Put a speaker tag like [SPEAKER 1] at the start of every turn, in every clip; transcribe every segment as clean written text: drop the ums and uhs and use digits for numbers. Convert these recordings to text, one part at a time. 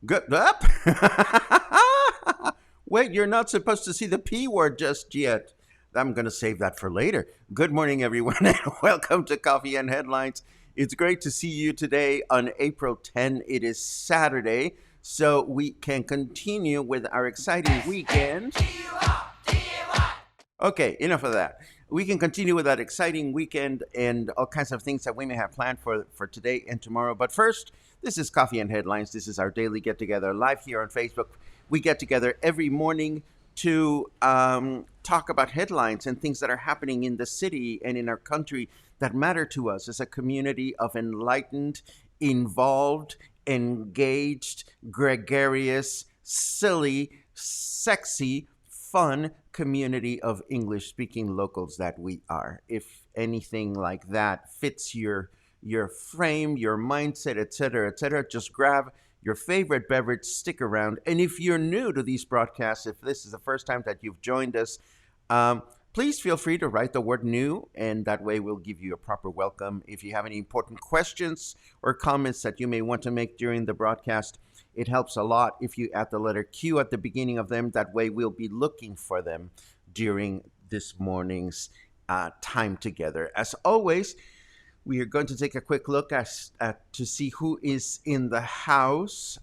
[SPEAKER 1] Good up. Wait, you're not supposed to see the P word just yet. I'm going to save that for later. Good morning, everyone, and welcome to Coffee and Headlines. It's great to see you today on April 10. It is Saturday, so we can continue with our exciting weekend. Okay, enough of that. We can continue with that exciting weekend and all kinds of things that we may have planned for today and tomorrow. But first, this is Coffee and Headlines. This is our daily get together live here on Facebook. We get together every morning to talk about headlines and things that are happening in the city and in our country that matter to us as a community of enlightened, involved, engaged, gregarious, silly, sexy, fun community of English speaking locals that we are. If anything like that fits your frame, your mindset, etc., just grab your favorite beverage, stick around. And if you're new to these broadcasts, if this is the first time that you've joined us, please feel free to write the word new, and that way we'll give you a proper welcome. If you have any important questions or comments that you may want to make during the broadcast, it helps a lot if you add the letter Q at the beginning of them. That way we'll be looking for them during this morning's time together. As always, we are going to take a quick look to see who is in the house.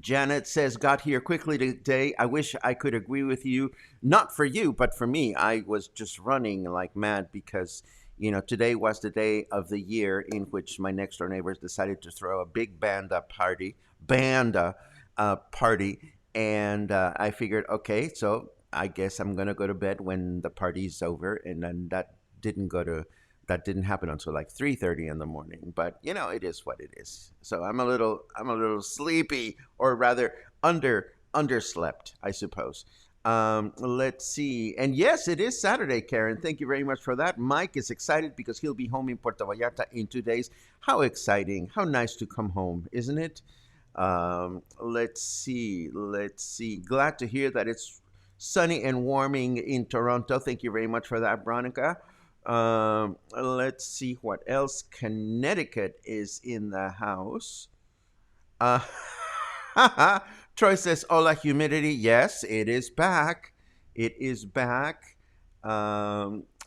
[SPEAKER 1] Janet says, got here quickly today. I wish I could agree with you. Not for you, but for me. I was just running like mad because, today was the day of the year in which my next door neighbors decided to throw a big banda party. And I figured, okay, so I guess I'm going to go to bed when the party's over. And then that didn't happen until like 3:30 in the morning, but it is what it is. So I'm a little sleepy, or rather underslept, I suppose. Let's see. And yes, it is Saturday, Karen. Thank you very much for that. Mike is excited because he'll be home in Puerto Vallarta in 2 days. How exciting. How nice to come home, isn't it? Let's see. Glad to hear that it's sunny and warming in Toronto. Thank you very much for that, Veronica. Let's see what else. Connecticut is in the house. Troy says, hola, humidity. Yes, it is back.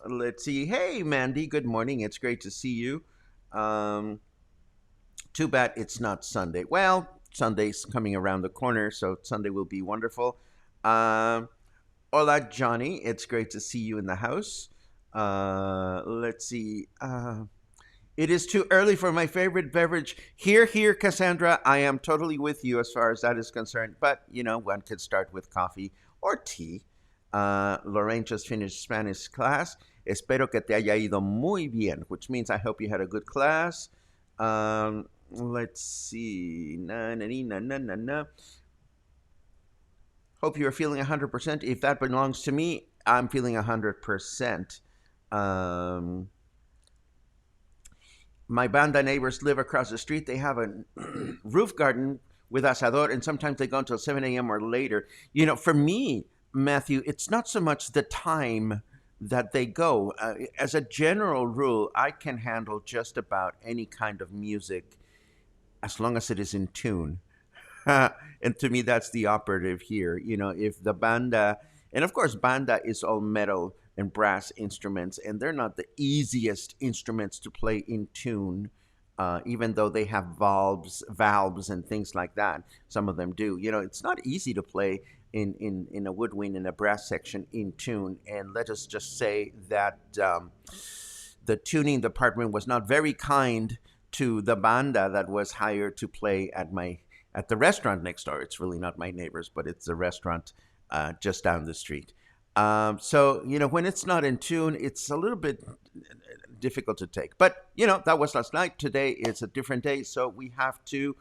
[SPEAKER 1] Let's see. Hey, Mandy, good morning. It's great to see you. Too bad it's not Sunday. Well, Sunday's coming around the corner, so Sunday will be wonderful. Hola, Johnny. It's great to see you in the house. Let's see. It is too early for my favorite beverage. Here, Cassandra. I am totally with you as far as that is concerned. But, one could start with coffee or tea. Lorraine just finished Spanish class. Espero que te haya ido muy bien, which means I hope you had a good class. Let's see. Hope you're feeling 100%. If that belongs to me, I'm feeling 100%. Um, my banda neighbors live across the street. They have a roof garden with asador, and sometimes they go until 7 a.m. or later. For me, Matthew, it's not so much the time that they go. As a general rule, I can handle just about any kind of music as long as it is in tune. And to me, that's the operative here. If the banda, and of course, banda is all metal and brass instruments, and they're not the easiest instruments to play in tune. Even though they have valves, and things like that, some of them do. It's not easy to play in a woodwind in a brass section in tune. And let us just say that the tuning department was not very kind to the banda that was hired to play at the restaurant next door. It's really not my neighbors, but it's a restaurant just down the street. So when it's not in tune, it's a little bit difficult to take. But that was last night. Today is a different day, so we have to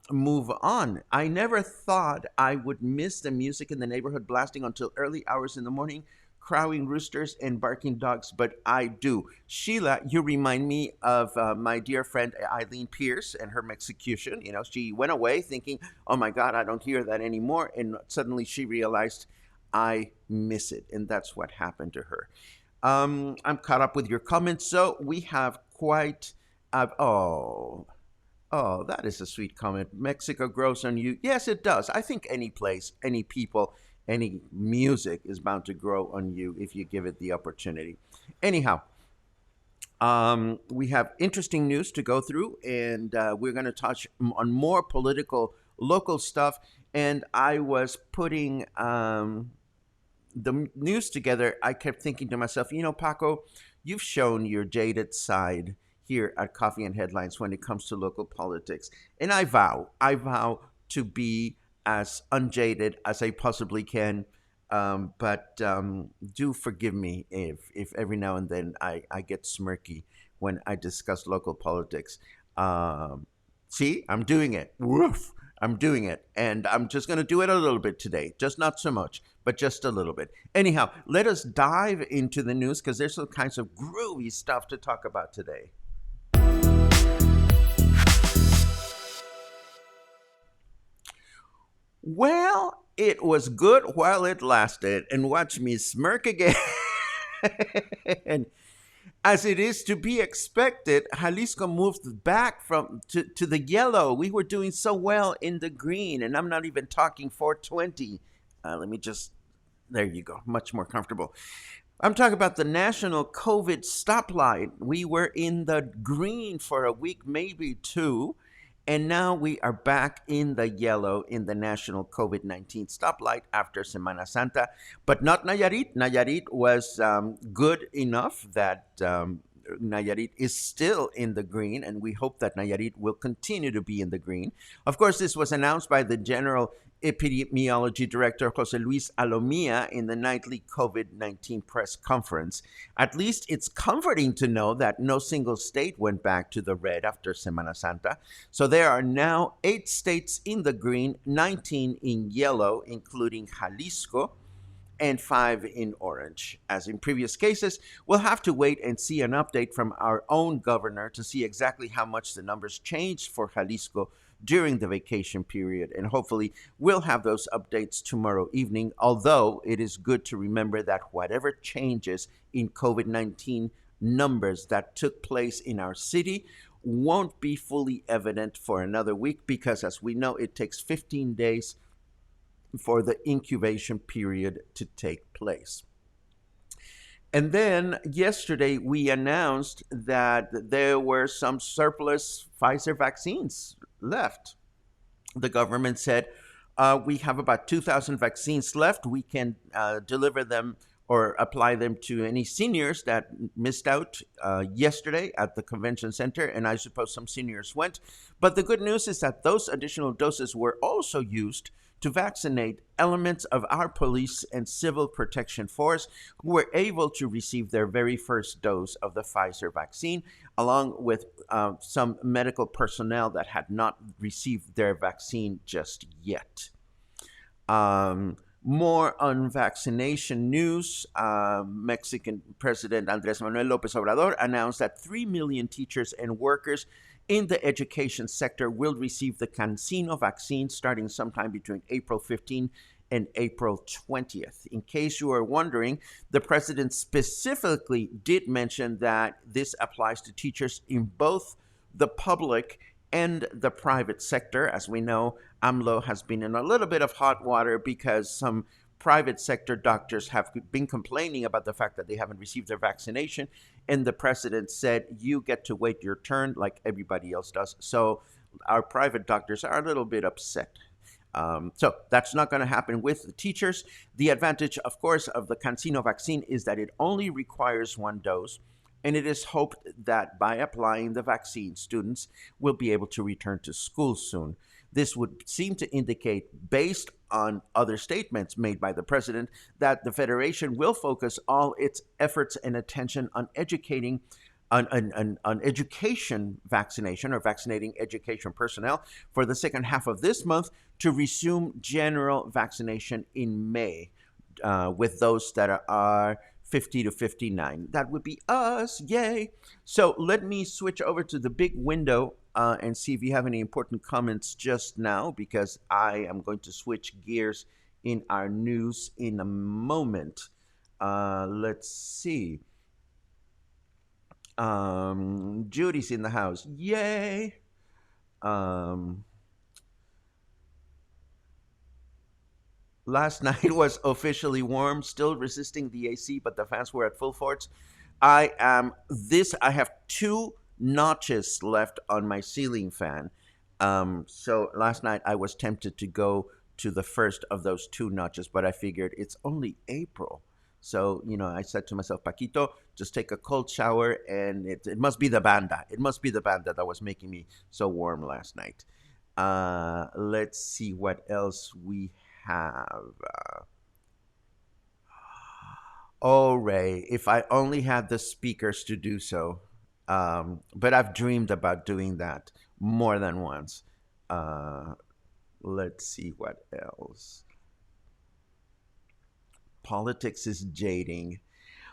[SPEAKER 1] move on. I never thought I would miss the music in the neighborhood blasting until early hours in the morning, crowing roosters and barking dogs, but I do. Sheila, you remind me of my dear friend Eileen Pierce and her execution. She went away thinking, oh my God, I don't hear that anymore. And suddenly she realized I miss it. And that's what happened to her. I'm caught up with your comments. So we have quite, oh, that is a sweet comment. Mexico grows on you. Yes, it does. I think any place, any people, any music is bound to grow on you if you give it the opportunity. Anyhow, we have interesting news to go through, and we're going to touch on more political, local stuff. And I was putting the news together. I kept thinking to myself, Paco, you've shown your jaded side here at Coffee and Headlines when it comes to local politics. And I vow to be as unjaded as I possibly can. But do forgive me if every now and then I get smirky when I discuss local politics. See, I'm doing it. Woof. I'm doing it. And I'm just going to do it a little bit today. Just not so much, but just a little bit. Anyhow, let us dive into the news because there's all kinds of groovy stuff to talk about today. Well, it was good while it lasted, and watch me smirk again. As it is to be expected, Jalisco moved back to the yellow. We were doing so well in the green, and I'm not even talking 420. There you go, much more comfortable. I'm talking about the national COVID stoplight. We were in the green for a week, maybe two. And now we are back in the yellow in the national COVID-19 stoplight after Semana Santa, but not Nayarit. Nayarit was good enough that Nayarit is still in the green, and we hope that Nayarit will continue to be in the green. Of course, this was announced by the General Epidemiology Director Jose Luis Alomia in the nightly COVID-19 press conference. At least it's comforting to know that no single state went back to the red after Semana Santa. So there are now 8 states in the green, 19 in yellow, including Jalisco, and 5 in orange. As in previous cases, we'll have to wait and see an update from our own governor to see exactly how much the numbers changed for Jalisco during the vacation period. And hopefully we'll have those updates tomorrow evening, although it is good to remember that whatever changes in COVID-19 numbers that took place in our city won't be fully evident for another week because, as we know, it takes 15 days for the incubation period to take place. And then yesterday, we announced that there were some surplus Pfizer vaccines left. The government said, we have about 2,000 vaccines left. We can deliver them or apply them to any seniors that missed out yesterday at the convention center. And I suppose some seniors went. But the good news is that those additional doses were also used to vaccinate elements of our police and civil protection force who were able to receive their very first dose of the Pfizer vaccine, along with some medical personnel that had not received their vaccine just yet. More on vaccination news. Mexican President Andres Manuel Lopez Obrador announced that 3 million teachers and workers in the education sector will receive the Cancino vaccine starting sometime between April 15 and April 20th. In case you are wondering, the president specifically did mention that this applies to teachers in both the public and the private sector. As we know, AMLO has been in a little bit of hot water because some private sector doctors have been complaining about the fact that they haven't received their vaccination. And the president said, you get to wait your turn like everybody else does. So our private doctors are a little bit upset. So that's not going to happen with the teachers. The advantage, of course, of the Cancino vaccine is that it only requires one dose. And it is hoped that by applying the vaccine, students will be able to return to school soon. This would seem to indicate, based on other statements made by the president, that the Federation will focus all its efforts and attention on educating on education vaccination or vaccinating education personnel for the second half of this month to resume general vaccination in May with those that are 50 to 59. That would be us. Yay. So let me switch over to the big window and see if you have any important comments just now, because I am going to switch gears in our news in a moment. Let's see. Judy's in the house. Yay. Last night was officially warm, still resisting the AC, but the fans were at full force. I have two notches left on my ceiling fan. So last night I was tempted to go to the first of those two notches, but I figured it's only April. So, I said to myself, Paquito, just take a cold shower, and it must be the banda. It must be the banda that was making me so warm last night. Let's see what else we have. Oh, Ray, if I only had the speakers to do so. But I've dreamed about doing that more than once. Let's see what else. Politics is jading.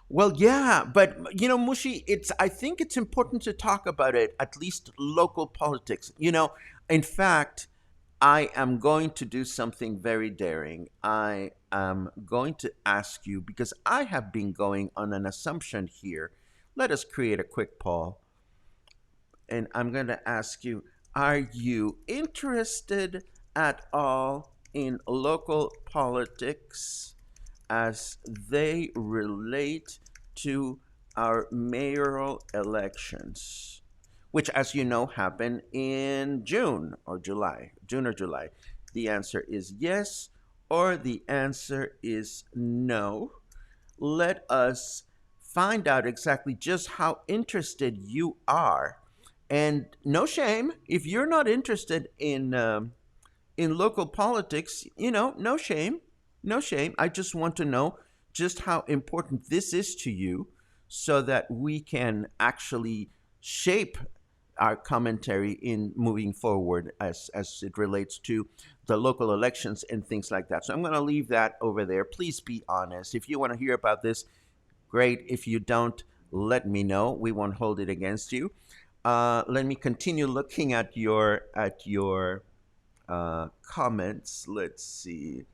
[SPEAKER 1] Well, yeah, but Mushi, I think it's important to talk about it, at least local politics. In fact, I am going to do something very daring. I am going to ask you, because I have been going on an assumption here. Let us create a quick poll. And I'm going to ask you, are you interested at all in local politics as they relate to our mayoral elections, which, as you know, happen in June or July? The answer is yes, or the answer is no. Let us find out exactly just how interested you are. And no shame if you're not interested in local politics. No shame, no shame. I just want to know just how important this is to you, so that we can actually shape our commentary in moving forward as it relates to the local elections and things like that. So I'm going to leave that over there. Please be honest. If you want to hear about this, great. If you don't, let me know. We won't hold it against you. Let me continue looking at your comments. Let's see.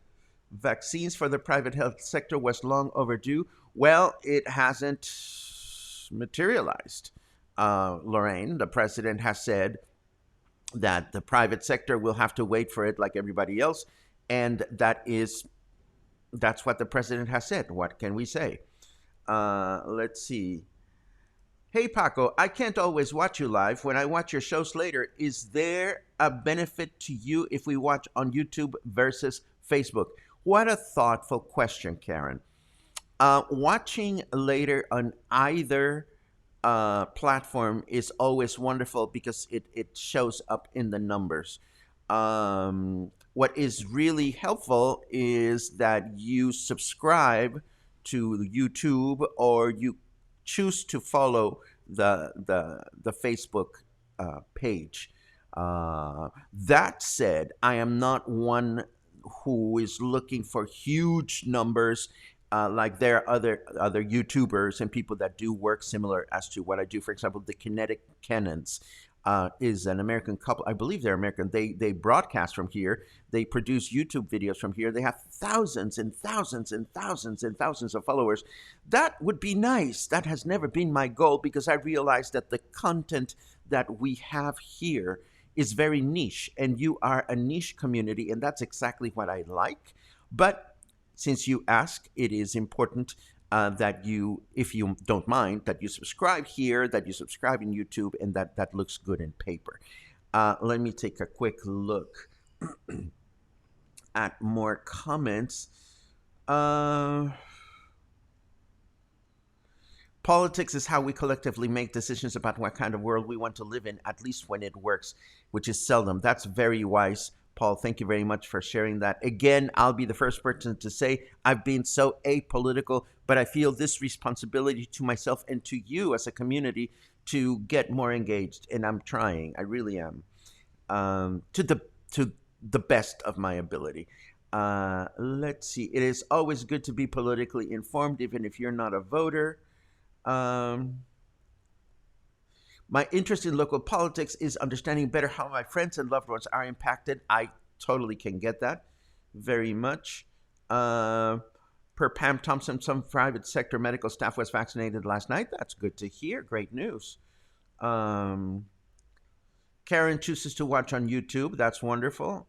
[SPEAKER 1] Vaccines for the private health sector was long overdue. Well, it hasn't materialized. Lorraine, the president, has said that the private sector will have to wait for it like everybody else, and that's what the president has said. What can we say? Let's see. Hey, Paco, I can't always watch you live. When I watch your shows later, is there a benefit to you if we watch on YouTube versus Facebook? What a thoughtful question, Karen. Watching later on either platform is always wonderful because it shows up in the numbers. What is really helpful is that you subscribe to YouTube, or you choose to follow the Facebook page. That said, I am not one who is looking for huge numbers, like there are other YouTubers and people that do work similar as to what I do. For example, the Kinetic Cannons is an American couple. I believe they're American. They broadcast from here. They produce YouTube videos from here. They have thousands and thousands and thousands and thousands of followers. That would be nice. That has never been my goal, because I realize that the content that we have here is very niche, and you are a niche community, and that's exactly what I like. But since you ask, it is important that you, if you don't mind, that you subscribe here, that you subscribe in YouTube, and that looks good in paper. Let me take a quick look at more comments. Politics is how we collectively make decisions about what kind of world we want to live in, at least when it works, which is seldom. That's very wise, Paul. Thank you very much for sharing that. Again, I'll be the first person to say I've been so apolitical, but I feel this responsibility to myself and to you as a community to get more engaged, and I'm trying. I really am, to the best of my ability. Let's see. It is always good to be politically informed, even if you're not a voter. My interest in local politics is understanding better how my friends and loved ones are impacted. I totally can get that very much. Per Pam Thompson, some private sector medical staff was vaccinated last night. That's good to hear. Great news. Karen chooses to watch on YouTube. That's wonderful.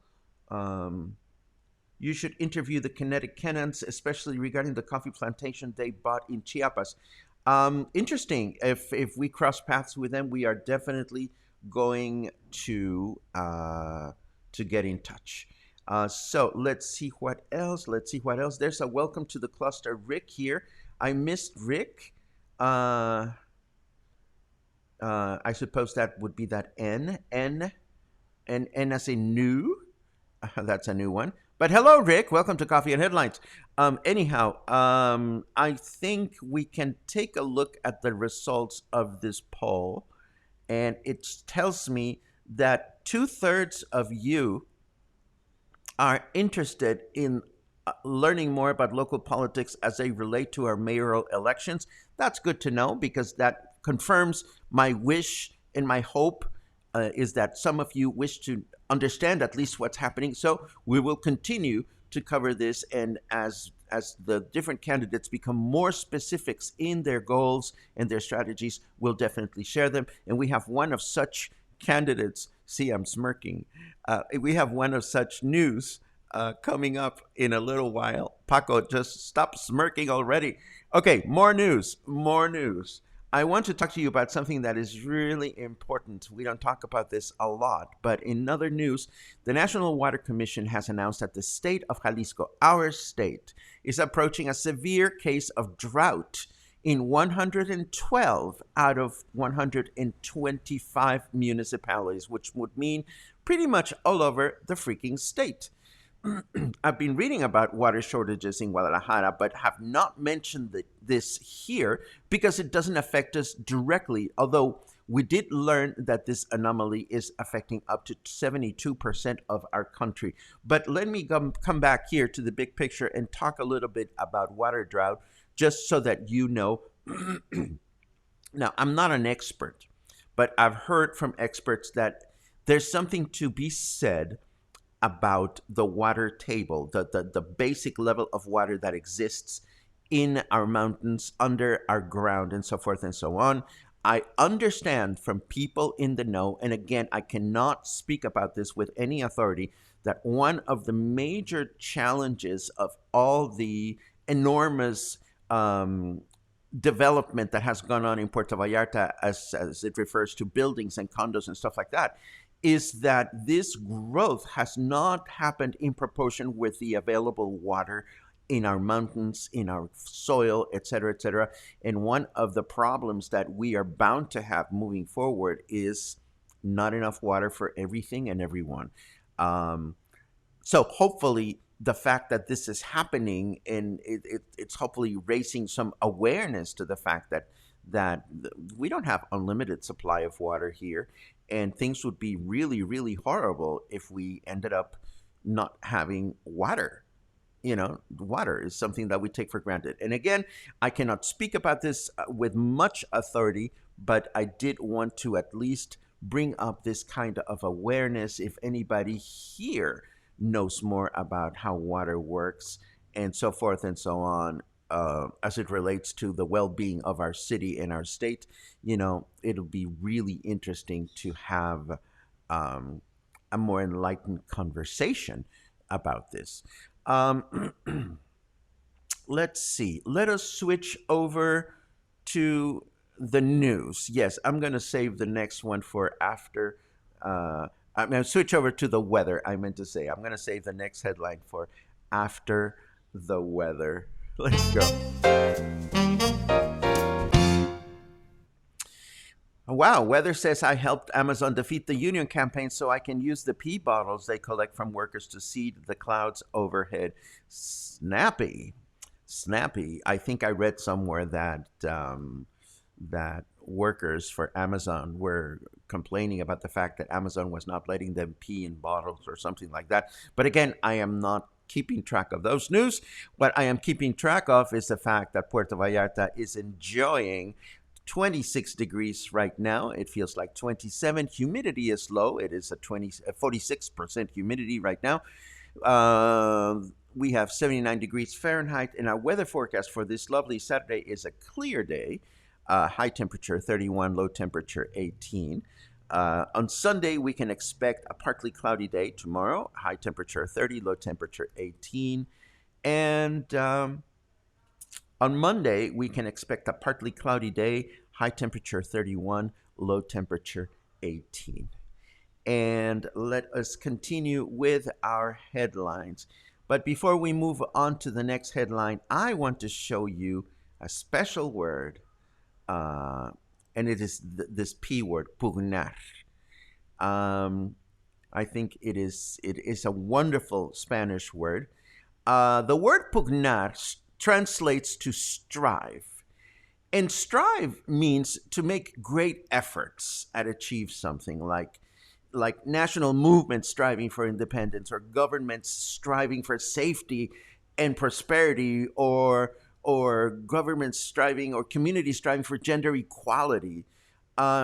[SPEAKER 1] You should interview the Kinetic Cannons, especially regarding the coffee plantation they bought in Chiapas. Interesting. If we cross paths with them, we are definitely going to get in touch. So let's see what else. There's a welcome to the cluster, Rick here. I missed Rick. I suppose that would be that N as a new. That's a new one. But hello, Rick. Welcome to Coffee and Headlines. Anyhow, I think we can take a look at the results of this poll, and it tells me that 2/3 of you are interested in learning more about local politics as they relate to our mayoral elections. That's good to know, because that confirms my wish and my hope is that some of you wish to understand at least what's happening. So we will continue to cover this, and as the different candidates become more specifics in their goals and their strategies, we'll definitely share them. And we have one of such candidates. See, I'm smirking. We have one of such news coming up in a little while. Paco, just stop smirking already. Okay, more news. I want to talk to you about something that is really important. We don't talk about this a lot, but in other news, the National Water Commission has announced that the state of Jalisco, our state, is approaching a severe case of drought in 112 out of 125 municipalities, which would mean pretty much all over the freaking state. I've been reading about water shortages in Guadalajara, but have not mentioned this here because it doesn't affect us directly, although we did learn that this anomaly is affecting up to 72% of our country. But let me come back here to the big picture and talk a little bit about water drought, just so that you know. Now, I'm not an expert, but I've heard from experts that there's something to be said about the water table, the basic level of water that exists in our mountains, under our ground, and so forth and so on. I understand from people in the know, and again, I cannot speak about this with any authority, that one of the major challenges of all the enormous development that has gone on in Puerto Vallarta, as it refers to buildings and condos and stuff like that, is that this growth has not happened in proportion with the available water in our mountains, in our soil, et cetera, et cetera. And one of the problems that we are bound to have moving forward is not enough water for everything and everyone. So hopefully the fact that this is happening, and it's hopefully raising some awareness to the fact that we don't have unlimited supply of water here, and things would be really, really horrible if we ended up not having water. Water is something that we take for granted. And again, I cannot speak about this with much authority, but I did want to at least bring up this kind of awareness if anybody here knows more about how water works and so forth and so on, as it relates to the well-being of our city and our state. It'll be really interesting to have um, a more enlightened conversation about this. um, let's see. Let us switch over to the news. Yes, I'm going to save the next one for after. I'm going to switch over to the weather. I meant to say, I'm going to save the next headline for after the weather. Let's go. Wow, weather says I helped Amazon defeat the union campaign so I can use the pee bottles they collect from workers to seed the clouds overhead. Snappy. Snappy. I think I read somewhere that workers for Amazon were complaining about the fact that Amazon was not letting them pee in bottles or something like that. But again, I am not keeping track of those news. What I am keeping track of is the fact that Puerto Vallarta is enjoying 26 degrees right now. It feels like 27. Humidity is low. It is a 46% humidity right now. We have 79 degrees Fahrenheit, and our weather forecast for this lovely Saturday is a clear day. High temperature 31, low temperature 18. On Sunday, we can expect a partly cloudy day tomorrow. High temperature 30, low temperature 18. And on Monday, we can expect a partly cloudy day. High temperature 31, low temperature 18. And let us continue with our headlines. But before we move on to the next headline, I want to show you a special word, and it is this P word, pugnar. I think it is a wonderful Spanish word. The word pugnar translates to strive. And strive means to make great efforts at achieve something, like national movements striving for independence, or governments striving for safety and prosperity, or governments striving, or communities striving for gender equality.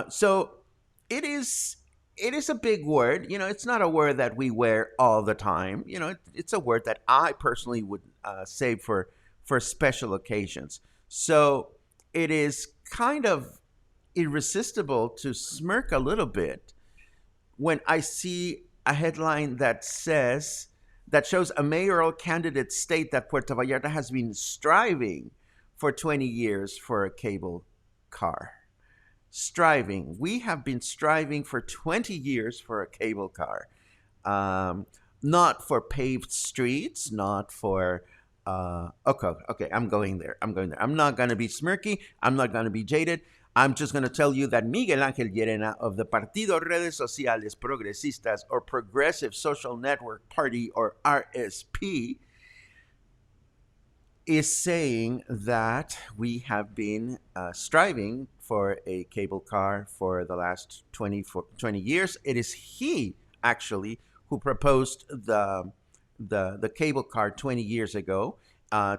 [SPEAKER 1] So it is a big word. It's not a word that we wear all the time. It's a word that I personally would say for special occasions. So it is kind of irresistible to smirk a little bit when I see a headline that shows a mayoral candidate state that Puerto Vallarta has been striving for 20 years for a cable car. Striving. We have been striving for 20 years for a cable car. Not for paved streets, not for okay, I'm going there. I'm not going to be smirky. I'm not going to be jaded. I'm just going to tell you that Miguel Ángel Llerena of the Partido Redes Sociales Progresistas, or Progressive Social Network Party, or RSP, is saying that we have been striving for a cable car for the last 20 years. It is he, actually, who proposed the cable car 20 years ago,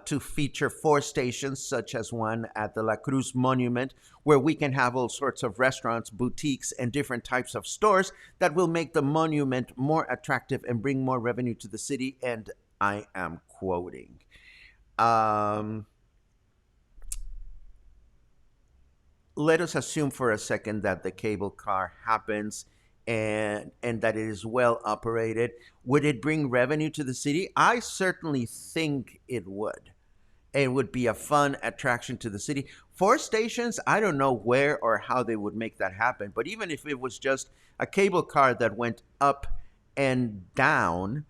[SPEAKER 1] to feature 4 stations, such as one at the La Cruz Monument, where we can have all sorts of restaurants, boutiques, and different types of stores that will make the monument more attractive and bring more revenue to the city. And I am quoting. Let us assume for a second that the cable car happens and that it is well operated. Would it bring revenue to the city? I certainly think it would. It would be a fun attraction to the city. 4 stations, I don't know where or how they would make that happen, but even if it was just a cable car that went up and down,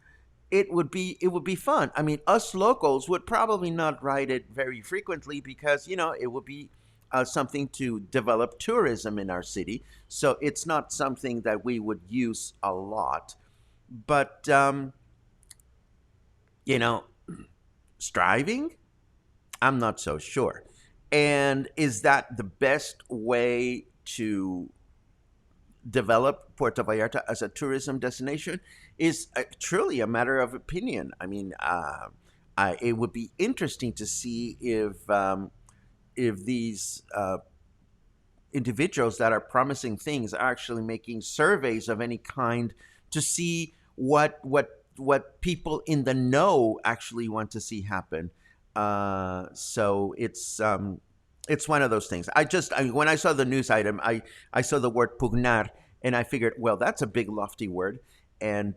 [SPEAKER 1] it would be fun. I mean, us locals would probably not ride it very frequently because, it would be something to develop tourism in our city. So it's not something that we would use a lot. But, striving? I'm not so sure. And is that the best way to develop Puerto Vallarta as a tourism destination is truly a matter of opinion. I mean, it would be interesting to see if these individuals that are promising things are actually making surveys of any kind to see what people in the know actually want to see happen. So it's one of those things. When I saw the news item, I saw the word pugnar, and I figured, well, that's a big lofty word, and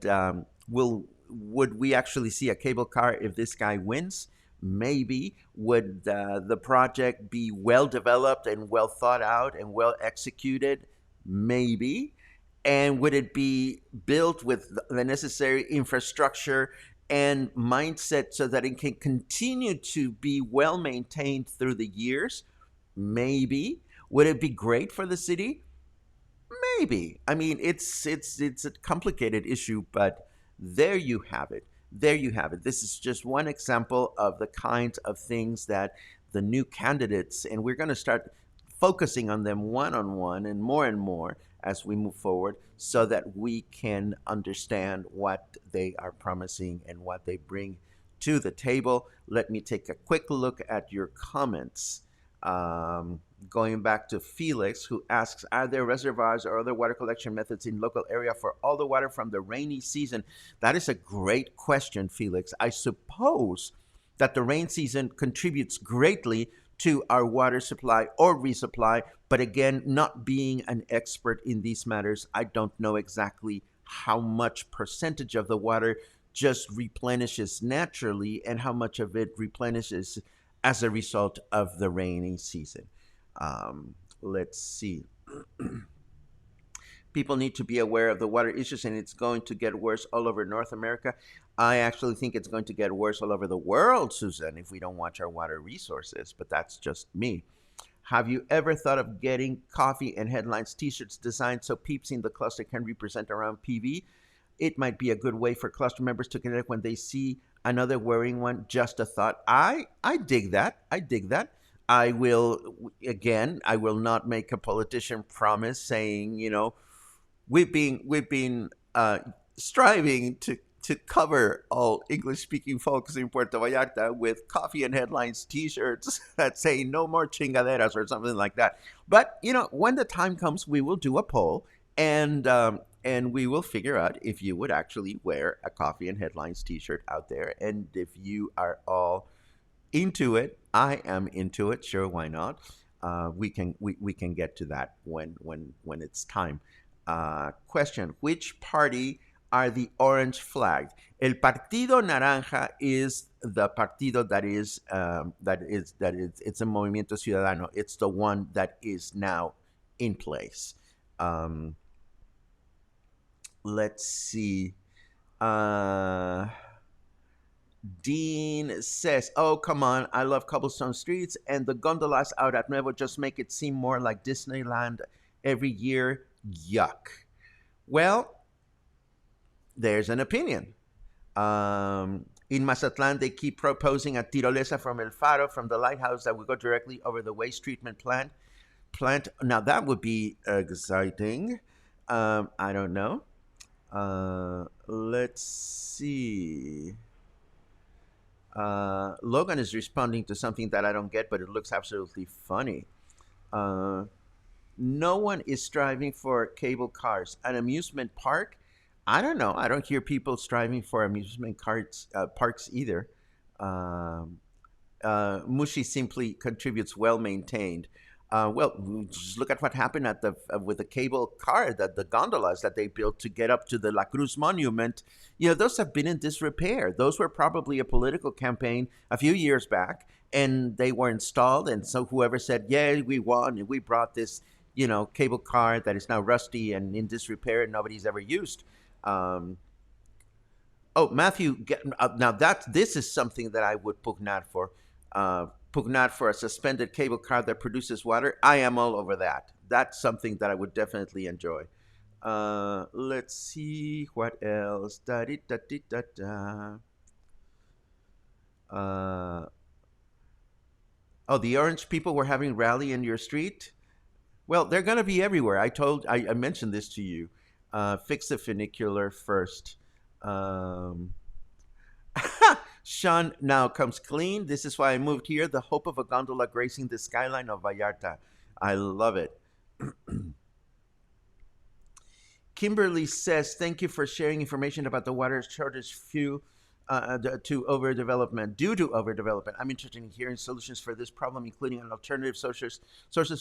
[SPEAKER 1] will would we actually see a cable car if this guy wins? Maybe. Would the project be well developed and well thought out and well executed? Maybe. And would it be built with the necessary infrastructure and mindset so that it can continue to be well maintained through the years? Maybe. Would it be great for the city? Maybe. I mean, it's a complicated issue, but there you have it. There you have it. This is just one example of the kinds of things that the new candidates, and we're going to start focusing on them one on one and more as we move forward so that we can understand what they are promising and what they bring to the table. Let me take a quick look at your comments. Going back to Felix, who asks, are there reservoirs or other water collection methods in local area for all the water from the rainy season? That is a great question, Felix. I suppose that the rain season contributes greatly to our water supply or resupply, but again, not being an expert in these matters, I don't know exactly how much percentage of the water just replenishes naturally and how much of it replenishes as a result of the rainy season. Let's see. People need to be aware of the water issues, and it's going to get worse all over North America. I actually think it's going to get worse all over the world, Susan, if we don't watch our water resources, but that's just me. Have you ever thought of getting coffee and headlines t-shirts designed so peeps in the cluster can represent around PV? It might be a good way for cluster members to connect when they see another wearing one. Just a thought. I dig that. I dig that. I will, again, I will not make a politician promise saying, we've been striving to cover all English speaking folks in Puerto Vallarta with coffee and headlines T-shirts that say no more chingaderas or something like that. But when the time comes, we will do a poll and we will figure out if you would actually wear a coffee and headlines T-shirt out there, and if you are all into it. I am into it. Sure, why not? We can get to that when it's time. Question: which party are the orange flagged? El Partido Naranja is the partido that is it's a Movimiento Ciudadano. It's the one that is now in place. Let's see. Dean says, oh, come on. I love cobblestone streets, and the gondolas out at Nuevo just make it seem more like Disneyland every year. Yuck. Well, there's an opinion. In Mazatlan, they keep proposing a tirolesa from El Faro, from the lighthouse, that would go directly over the waste treatment plant. Now, that would be exciting. I don't know. Let's see. Logan is responding to something that I don't get, but it looks absolutely funny. No one is striving for cable cars. An amusement park? I don't know. I don't hear people striving for amusement parks either. Mushi simply contributes well maintained. Well, just look at what happened with the cable car, the gondolas that they built to get up to the La Cruz Monument. Those have been in disrepair. Those were probably a political campaign a few years back, and they were installed. And so whoever said, "Yeah, we won, and we brought this, cable car that is now rusty and in disrepair and nobody's ever used." Oh, Matthew, now this is something that I would pugnar for. Pugnar for a suspended cable car that produces water. I am all over that. That's something that I would definitely enjoy. Let's see what else. Da-di-da-di-da-da. Oh, the orange people were having rally in your street. Well, they're going to be everywhere. I mentioned this to you. Fix the funicular first. Um, Sean now comes clean. This is why I moved here. The hope of a gondola gracing the skyline of Vallarta. I love it. Kimberly says, "Thank you for sharing information about the water shortage to overdevelopment. Due to overdevelopment, I'm interested in hearing solutions for this problem, including an alternative sources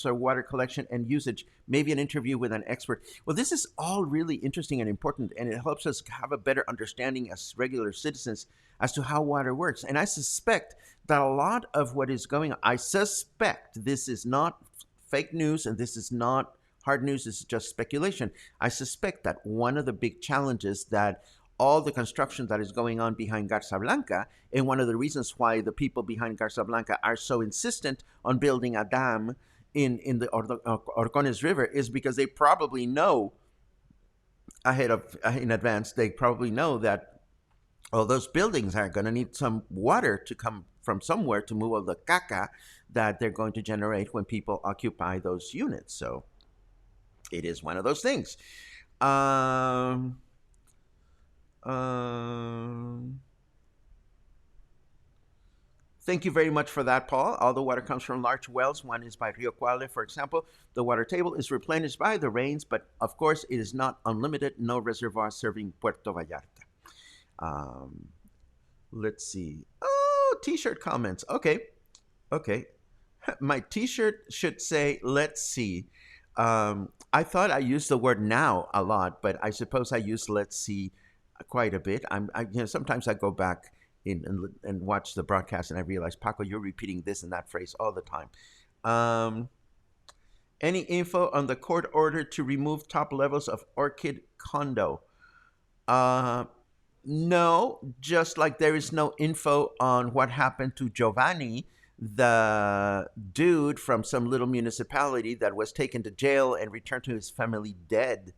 [SPEAKER 1] for water collection and usage. Maybe an interview with an expert." Well, this is all really interesting and important, and it helps us have a better understanding as regular citizens as to how water works. And I suspect that a lot of what is going on, I suspect this is not fake news and this is not hard news, this is just speculation. I suspect that one of the big challenges that all the construction that is going on behind Garza Blanca, and one of the reasons why the people behind Garza Blanca are so insistent on building a dam in the Orcones River, is because they probably know in advance, they probably know that all those buildings are going to need some water to come from somewhere to move all the caca that they're going to generate when people occupy those units. So it is one of those things. Thank you very much for that, Paul. All the water comes from large wells. One is by Rio Cuale, for example. The water table is replenished by the rains, but of course it is not unlimited. No reservoir serving Puerto Vallarta. Let's see. Oh, t-shirt comments. Okay. My t-shirt should say, let's see. I thought I used the word now a lot, but I suppose I use let's see quite a bit. Sometimes I go back and watch the broadcast and I realize, Paco, you're repeating this and that phrase all the time. Any info on the court order to remove top levels of Orchid condo? No, just like there is no info on what happened to Giovanni, the dude from some little municipality that was taken to jail and returned to his family dead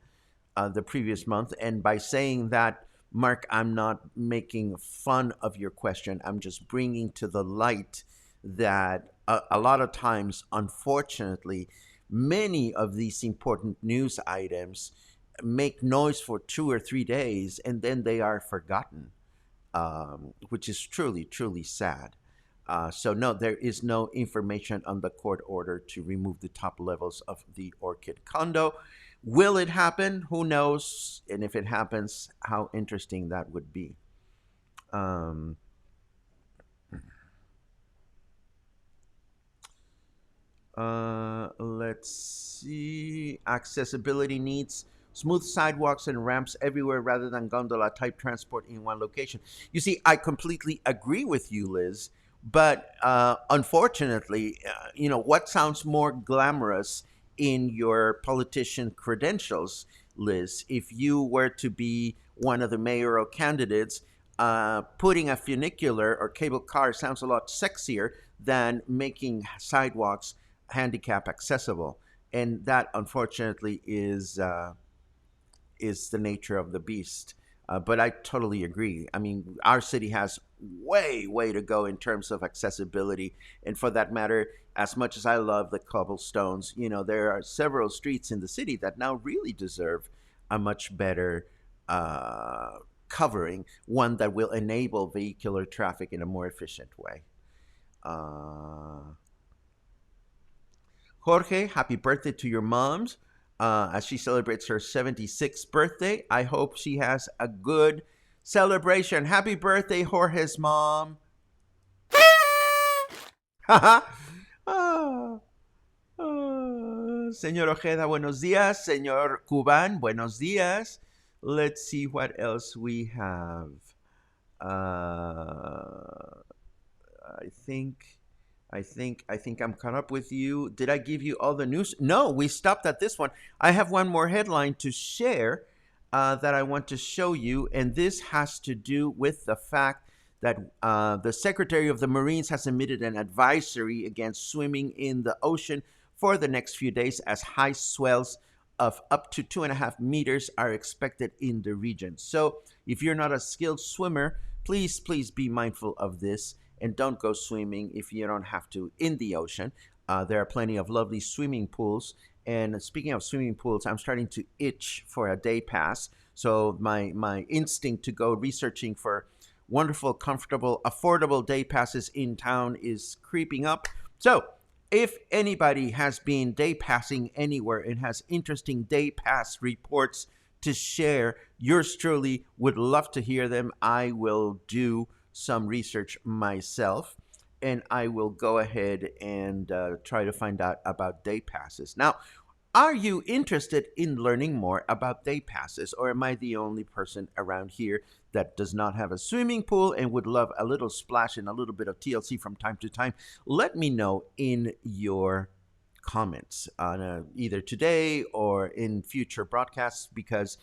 [SPEAKER 1] the previous month. And by saying that, Mark, I'm not making fun of your question. I'm just bringing to the light that a lot of times, unfortunately, many of these important news items make noise for 2 or 3 days and then they are forgotten, which is truly, truly sad. So no, there is no information on the court order to remove the top levels of the Orchid condo. Will it happen? Who knows? And if it happens, how interesting that would be. Let's see. Accessibility needs smooth sidewalks and ramps everywhere rather than gondola type transport in one location. You see, I completely agree with you, Liz. But unfortunately, what sounds more glamorous in your politician credentials, Liz, if you were to be one of the mayoral candidates, putting a funicular or cable car sounds a lot sexier than making sidewalks handicap accessible. And that, unfortunately, is the nature of the beast. But I totally agree. I mean, our city has way to go in terms of accessibility. And for that matter, as much as I love the cobblestones, there are several streets in the city that now really deserve a much better covering, one that will enable vehicular traffic in a more efficient way. Jorge, happy birthday to your moms. As she celebrates her 76th birthday. I hope she has a good celebration. Happy birthday, Jorge's mom. Señor Ojeda, buenos días. Señor Cuban, buenos días. Let's see what else we have. I think I'm caught up with you. Did I give you all the news? No, we stopped at this one. I have one more headline to share that I want to show you, and this has to do with the fact that the Secretary of the Marines has emitted an advisory against swimming in the ocean for the next few days, as high swells of up to 2.5 meters are expected in the region. So if you're not a skilled swimmer, please be mindful of this. And don't go swimming if you don't have to in the ocean. There are plenty of lovely swimming pools And speaking of swimming pools, I'm starting to itch for a day pass. So my instinct to go researching for wonderful, comfortable, affordable day passes in town is creeping up. So if anybody has been day passing anywhere and has interesting day pass reports to share, yours truly would love to hear them. I will do some research myself, and I will go ahead and try to find out about day passes. Now, are you interested in learning more about day passes, or am I the only person around here that does not have a swimming pool and would love a little splash and a little bit of TLC from time to time? Let me know in your comments on either today or in future broadcasts, because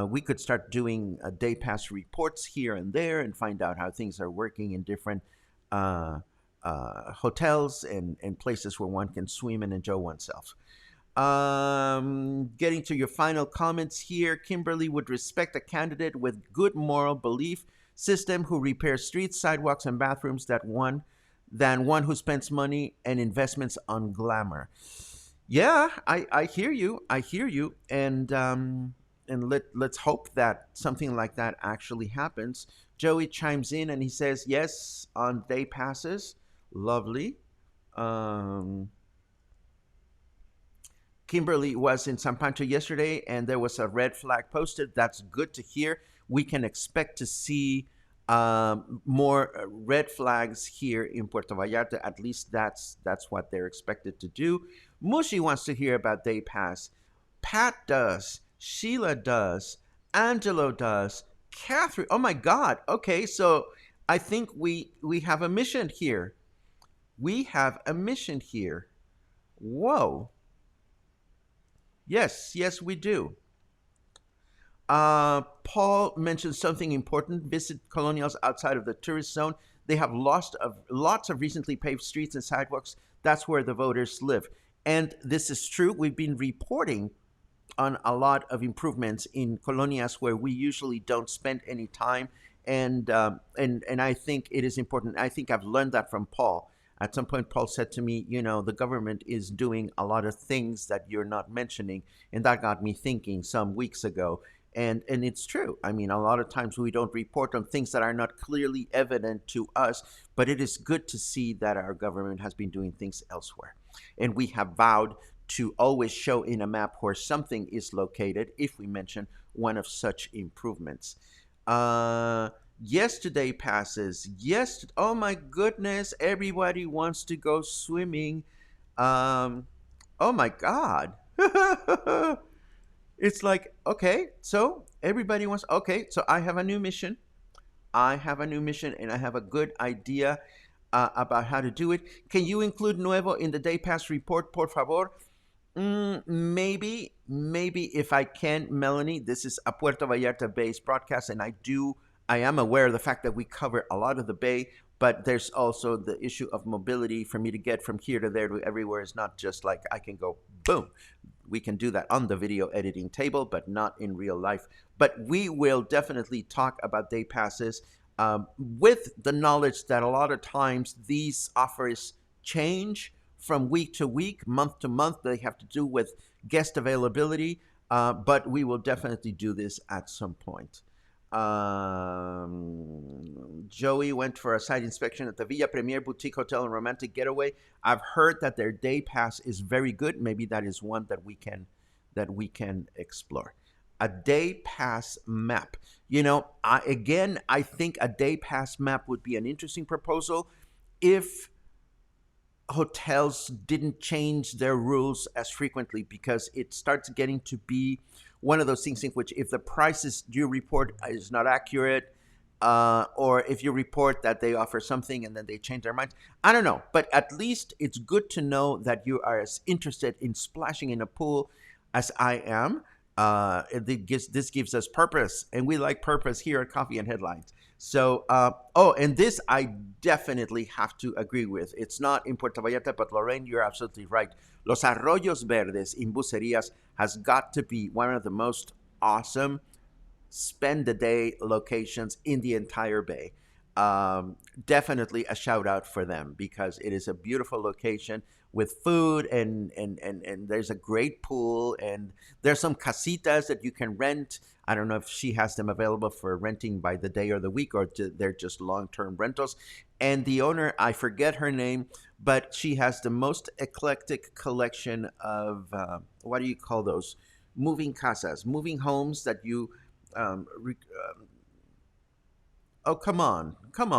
[SPEAKER 1] we could start doing day pass reports here and there and find out how things are working in different uh, hotels and places where one can swim and enjoy oneself. Getting to your final comments here, Kimberly would respect a candidate with good moral belief system who repairs streets, sidewalks, and bathrooms than one who spends money and investments on glamour. Yeah, I hear you. I hear you. And let's hope that something like that actually happens. Joey chimes in and he says, yes, on day passes. Lovely. Um, Kimberly was in San Pancho yesterday and there was a red flag posted. That's good to hear. We can expect to see more red flags here in Puerto Vallarta. At least that's what they're expected to do. Mushi wants to hear about Day Pass. Pat does. Sheila does. Angelo does. Catherine. Oh my God. Okay, so I think we have a mission here. We have a mission here. Whoa. Yes, yes, we do. Paul mentioned something important. Visit colonials outside of the tourist zone. They have lots of recently paved streets and sidewalks. That's where the voters live. And this is true. We've been reporting on a lot of improvements in colonias where we usually don't spend any time. And I think it is important. I think I've learned that from Paul. At some point, Paul said to me, you know, the government is doing a lot of things that you're not mentioning. And that got me thinking some weeks ago. And it's true. I mean, a lot of times we don't report on things that are not clearly evident to us, but it is good to see that our government has been doing things elsewhere. And we have vowed to always show in a map where something is located if we mention one of such improvements. Yesterday passes. Yes. Oh my goodness. Everybody wants to go swimming. Oh my God. It's like, okay, so everybody wants, okay, so I have a new mission. I have a new mission and I have a good idea about how to do it. Can you include Nuevo in the Day Pass report, por favor? Maybe if I can, Melanie. This is a Puerto Vallarta based broadcast, and I am aware of the fact that we cover a lot of the bay, but there's also the issue of mobility for me to get from here to there to everywhere. Is not just like I can go boom. We can do that on the video editing table, but not in real life. But we will definitely talk about day passes with the knowledge that a lot of times these offers change from week to week, month to month. They have to do with guest availability, but we will definitely do this at some point. Joey went for a site inspection at the Villa Premier Boutique Hotel and Romantic Getaway. I've heard that their day pass is very good. Maybe that is one that we can explore. A day pass map. You know, I think a day pass map would be an interesting proposal if hotels didn't change their rules as frequently, because it starts getting to be one of those things in which if the prices you report is not accurate, or if you report that they offer something and then they change their minds, I don't know. But at least it's good to know that you are as interested in splashing in a pool as I am. This gives us purpose, and we like purpose here at Coffee and Headlines. So, and this I definitely have to agree with. It's not in Puerto Vallarta, but Lorraine, you're absolutely right. Los Arroyos Verdes in Bucerías has got to be one of the most awesome spend the day locations in the entire bay. definitely a shout out for them because it is a beautiful location with food and there's a great pool and there's some casitas that you can rent. I don't know if she has them available for renting by the day or the week or they're just long-term rentals. And the owner, I forget her name, but she has the most eclectic collection of what do you call those? Moving casas, moving homes that you um, re- oh, come on,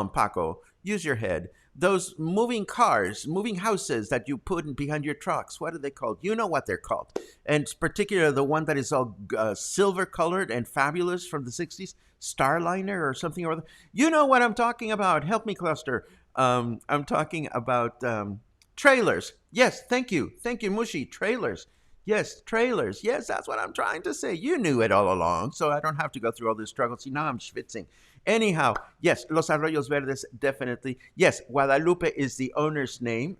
[SPEAKER 1] Paco. Use your head. Those moving cars, moving houses that you put behind your trucks. What are they called? You know what they're called. And particularly the one that is all silver colored and fabulous from the '60s, Starliner or something or other. You know what I'm talking about. Help me, Cluster. I'm talking about trailers. Yes, thank you, Mushi. Trailers. Yes, trailers. Yes, that's what I'm trying to say. You knew it all along, so I don't have to go through all this struggle. See, now I'm schwitzing. Anyhow, yes, Los Arroyos Verdes, definitely. Yes, Guadalupe is the owner's name.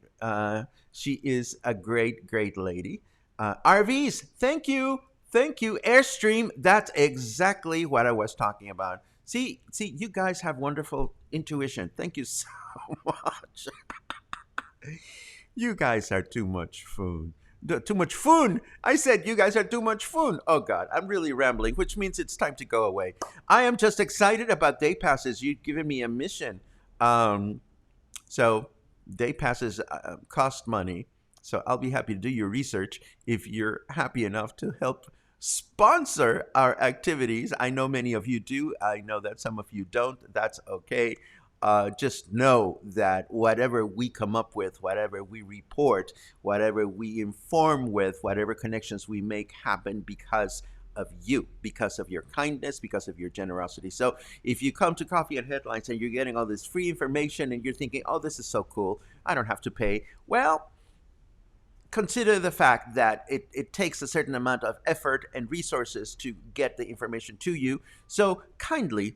[SPEAKER 1] She is a great, great lady. RVs, thank you. Thank you. Airstream, that's exactly what I was talking about. See, you guys have wonderful intuition. Thank you so much. You guys are too much fun. Too much fun. I said you guys are too much fun. Oh God, I'm really rambling, which means it's time to go away. I am just excited about day passes. You've given me a mission. Um, so day passes cost money. So I'll be happy to do your research if you're happy enough to help sponsor our activities. I know many of you do. I know that some of you don't. That's okay. Just know that whatever we come up with, whatever we report, whatever we inform with, whatever connections we make happen because of you, because of your kindness, because of your generosity. So if you come to Coffee and Headlines and you're getting all this free information and you're thinking, oh, this is so cool, I don't have to pay. Well, consider the fact that it takes a certain amount of effort and resources to get the information to you. So kindly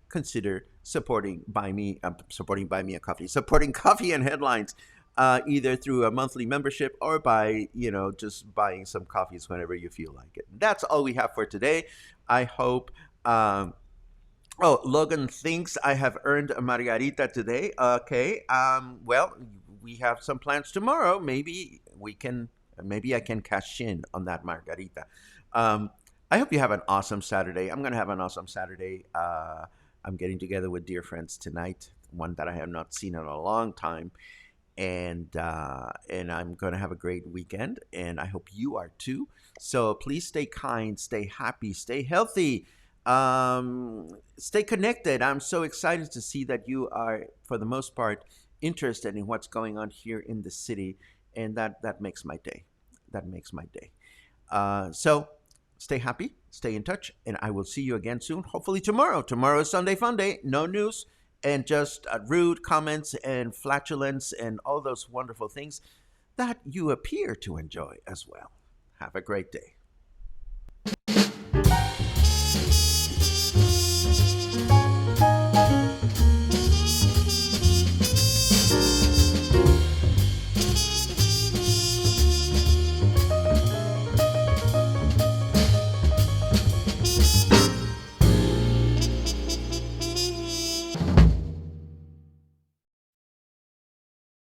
[SPEAKER 1] consider supporting Buy Me a Coffee, supporting Coffee and Headlines, either through a monthly membership or by just buying some coffees whenever you feel like it. That's all we have for today. I hope. Oh, Logan thinks I have earned a margarita today. Okay. Well, we have some plans tomorrow. Maybe I can cash in on that margarita. Um, I hope you have an awesome Saturday. I'm going to have an awesome Saturday. I'm getting together with dear friends tonight, one that I have not seen in a long time. And I'm going to have a great weekend. And I hope you are too. So please stay kind, stay happy, stay healthy. Stay connected. I'm so excited to see that you are, for the most part, interested in what's going on here in the city, and that makes my day. That makes my day. So stay happy, stay in touch, and I will see you again soon. Hopefully tomorrow. Tomorrow is Sunday Fun Day. No news and just rude comments and flatulence and all those wonderful things that you appear to enjoy as well. Have a great day.